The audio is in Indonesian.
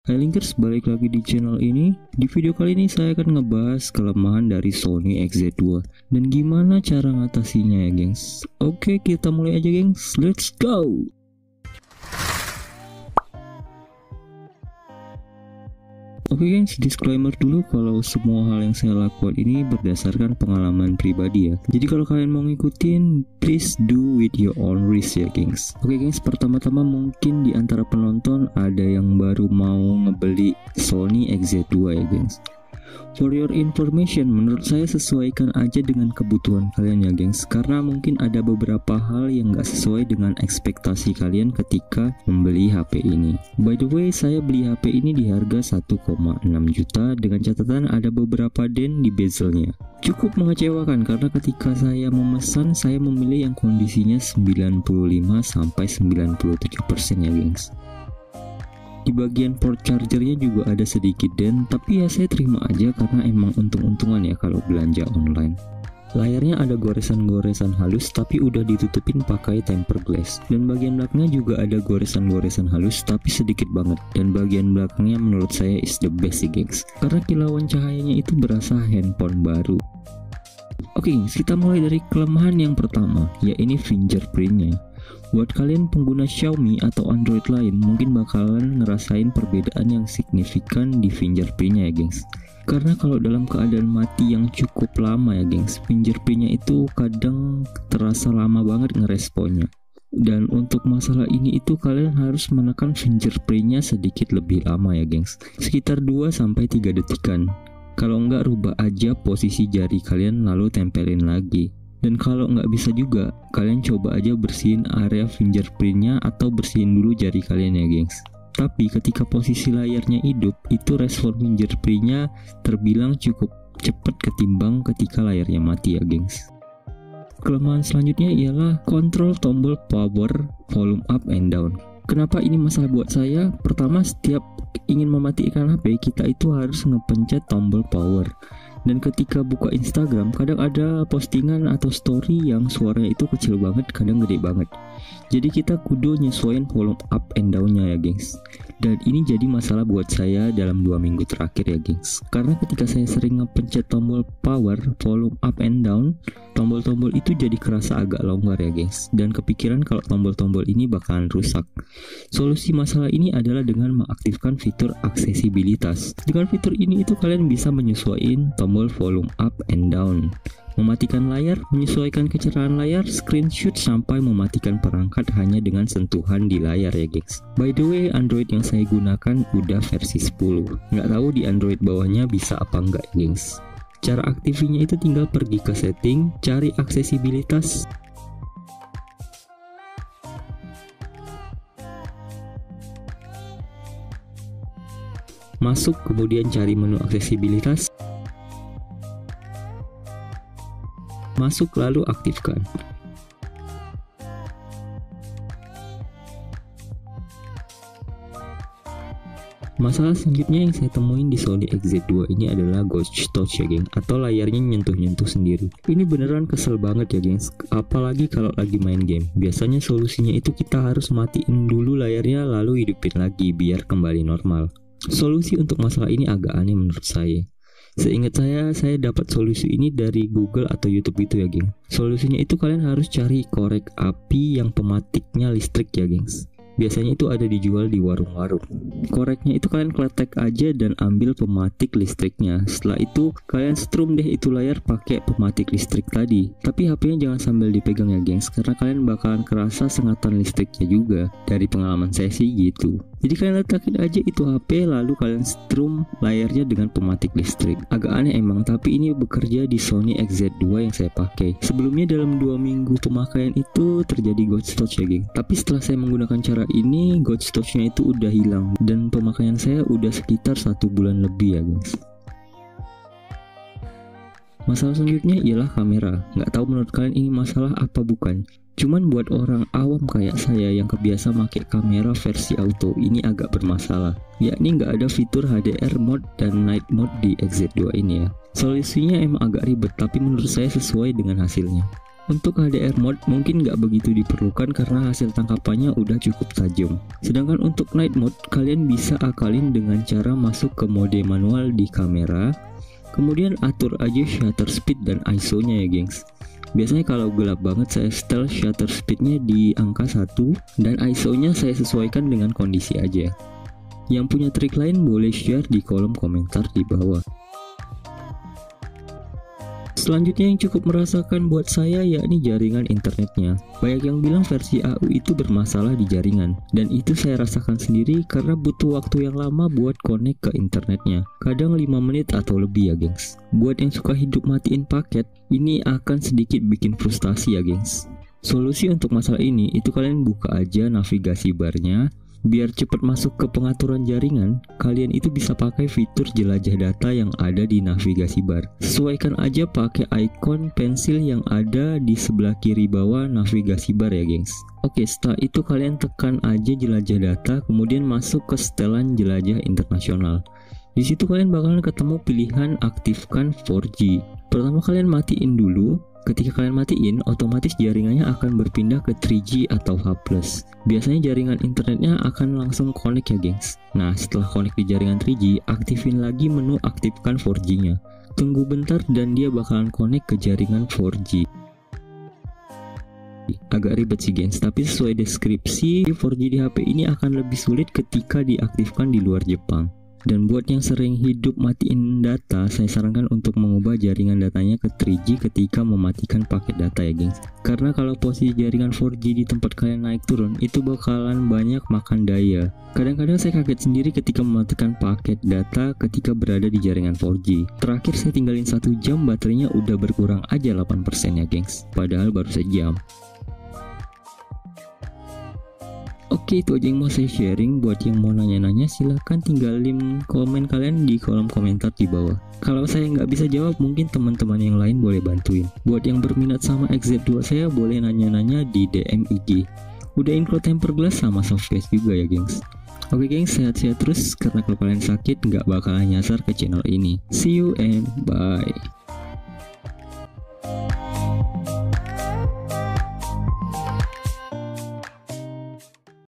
Hai Linkers, balik lagi di channel ini. Di video kali ini saya akan ngebahas kelemahan dari Sony XZ2 dan gimana cara ngatasinya ya gengs. Oke, kita mulai aja gengs, let's go. Oke gengs, disclaimer dulu kalau semua hal yang saya lakukan ini berdasarkan pengalaman pribadi ya. Jadi kalau kalian mau ngikutin, please do with your own risk ya gengs. Oke gengs, pertama-tama mungkin di antara penonton ada yang baru mau ngebeli Sony XZ2 ya gengs. For your information, menurut saya sesuaikan aja dengan kebutuhan kalian ya gengs. Karena mungkin ada beberapa hal yang gak sesuai dengan ekspektasi kalian ketika membeli HP ini. By the way, saya beli HP ini di harga 1,6 juta dengan catatan ada beberapa dent di bezelnya. Cukup mengecewakan karena ketika saya memesan, saya memilih yang kondisinya 95-97% ya gengs. Di bagian port chargernya juga ada sedikit dent, tapi ya saya terima aja karena emang untung-untungan ya kalau belanja online. Layarnya ada goresan-goresan halus tapi udah ditutupin pakai tempered glass. Dan bagian belakangnya juga ada goresan-goresan halus tapi sedikit banget. Dan bagian belakangnya menurut saya is the best sih gengs. Karena kilauan cahayanya itu berasa handphone baru. Oke gengs, kita mulai dari kelemahan yang pertama, yaitu fingerprintnya. Buat kalian pengguna Xiaomi atau Android lain mungkin bakalan ngerasain perbedaan yang signifikan di fingerprintnya ya gengs. Karena kalau dalam keadaan mati yang cukup lama ya gengs, fingerprintnya itu kadang terasa lama banget ngeresponnya. Dan untuk masalah ini itu kalian harus menekan fingerprintnya sedikit lebih lama ya gengs, sekitar 2-3 detikan. Kalau enggak, rubah aja posisi jari kalian lalu tempelin lagi. Dan kalau nggak bisa juga, kalian coba aja bersihin area fingerprintnya atau bersihin dulu jari kalian ya gengs. Tapi ketika posisi layarnya hidup, itu respon fingerprintnya terbilang cukup cepat ketimbang ketika layarnya mati ya gengs. Kelemahan selanjutnya ialah kontrol tombol power, volume up and down. Kenapa ini masalah buat saya? Pertama, setiap ingin mematikan HP, kita itu harus ngepencet tombol power. Dan ketika buka Instagram, kadang ada postingan atau story yang suaranya itu kecil banget, kadang gede banget. Jadi kita kudu nyesuaiin volume up and down-nya ya gengs. Dan ini jadi masalah buat saya dalam 2 minggu terakhir ya gengs. Karena ketika saya sering ngepencet tombol power, volume up and down, tombol-tombol itu jadi kerasa agak longgar ya gengs. Dan kepikiran kalau tombol-tombol ini bakalan rusak. Solusi masalah ini adalah dengan mengaktifkan fitur aksesibilitas. Dengan fitur ini itu kalian bisa menyesuaikan tombol volume up and down, mematikan layar, menyesuaikan kecerahan layar, screenshot, sampai mematikan perangkat hanya dengan sentuhan di layar ya gengs. By the way, Android yang saya gunakan udah versi 10. Nggak tahu di Android bawahnya bisa apa enggak gengs. Cara aktifinya itu tinggal pergi ke setting, cari aksesibilitas, masuk, kemudian cari menu aksesibilitas, masuk lalu aktifkan. Masalah selanjutnya yang saya temuin di Sony XZ2 ini adalah ghost touch ya geng, atau layarnya nyentuh-nyentuh sendiri. Ini beneran kesel banget ya gengs, apalagi kalau lagi main game. Biasanya solusinya itu kita harus matiin dulu layarnya lalu hidupin lagi biar kembali normal. Solusi untuk masalah ini agak aneh menurut saya. Seingat saya dapat solusi ini dari Google atau YouTube itu ya geng. Solusinya itu kalian harus cari korek api yang pematiknya listrik ya gengs. Biasanya itu ada dijual di warung-warung. Koreknya itu kalian kletek aja dan ambil pematik listriknya. Setelah itu kalian strum deh itu layar pakai pematik listrik tadi. Tapi HP-nya jangan sambil dipegang ya gengs, karena kalian bakalan kerasa sengatan listriknya juga. Dari pengalaman saya sih gitu. Jadi kalian letakin aja itu HP lalu kalian strum layarnya dengan pematik listrik. Agak aneh emang, tapi ini bekerja di Sony XZ2 yang saya pakai. Sebelumnya dalam 2 minggu pemakaian itu terjadi ghost touch ya geng. Tapi setelah saya menggunakan cara ini, ghost touch-nya itu udah hilang dan pemakaian saya udah sekitar 1 bulan lebih ya guys. Masalah selanjutnya ialah kamera. Nggak tahu menurut kalian ini masalah apa bukan? Cuman buat orang awam kayak saya yang kebiasa pakai kamera versi auto, ini agak bermasalah. Yakni nggak ada fitur HDR mode dan night mode di XZ2 ini ya. Solusinya emang agak ribet, tapi menurut saya sesuai dengan hasilnya. Untuk HDR mode mungkin nggak begitu diperlukan karena hasil tangkapannya udah cukup tajam. Sedangkan untuk night mode kalian bisa akalin dengan cara masuk ke mode manual di kamera, kemudian atur aja shutter speed dan ISO nya ya gengs. Biasanya kalau gelap banget saya setel shutter speednya di angka 1 dan ISO nya saya sesuaikan dengan kondisi aja. Yang punya trik lain boleh share di kolom komentar di bawah. Selanjutnya yang cukup merasakan buat saya yakni jaringan internetnya. Banyak yang bilang versi AU itu bermasalah di jaringan, dan itu saya rasakan sendiri karena butuh waktu yang lama buat connect ke internetnya. Kadang 5 menit atau lebih ya gengs. Buat yang suka hidup matiin paket, ini akan sedikit bikin frustasi ya gengs. Solusi untuk masalah ini itu kalian buka aja navigasi barnya. Biar cepat masuk ke pengaturan jaringan, kalian itu bisa pakai fitur jelajah data yang ada di navigasi bar. Sesuaikan aja pakai icon pensil yang ada di sebelah kiri bawah navigasi bar ya gengs. Oke, setelah itu kalian tekan aja jelajah data, kemudian masuk ke setelan jelajah internasional. Di situ kalian bakalan ketemu pilihan aktifkan 4G. Pertama kalian matiin dulu. Ketika kalian matiin, otomatis jaringannya akan berpindah ke 3G atau H+. Biasanya jaringan internetnya akan langsung connect ya gengs. Nah, setelah connect di jaringan 3G, aktifin lagi menu aktifkan 4G-nya. Tunggu bentar dan dia bakalan connect ke jaringan 4G. Agak ribet sih gengs, tapi sesuai deskripsi, 4G di HP ini akan lebih sulit ketika diaktifkan di luar Jepang. Dan buat yang sering hidup matiin data, saya sarankan untuk mengubah jaringan datanya ke 3G ketika mematikan paket data ya gengs. Karena kalau posisi jaringan 4G di tempat kalian naik turun, itu bakalan banyak makan daya. Kadang-kadang saya kaget sendiri ketika mematikan paket data ketika berada di jaringan 4G. Terakhir saya tinggalin 1 jam, baterainya udah berkurang aja 8% ya gengs. Padahal baru sejam. Oke, itu aja yang mau saya sharing. Buat yang mau nanya-nanya silahkan tinggalin komen kalian di kolom komentar di bawah. Kalau saya nggak bisa jawab, mungkin teman-teman yang lain boleh bantuin. Buat yang berminat sama XZ2 saya boleh nanya-nanya di DM IG. Udah include temper glass sama soft case juga ya gengs. Oke gengs, sehat-sehat terus karena kalau kalian sakit nggak bakalan nyasar ke channel ini. See you and bye.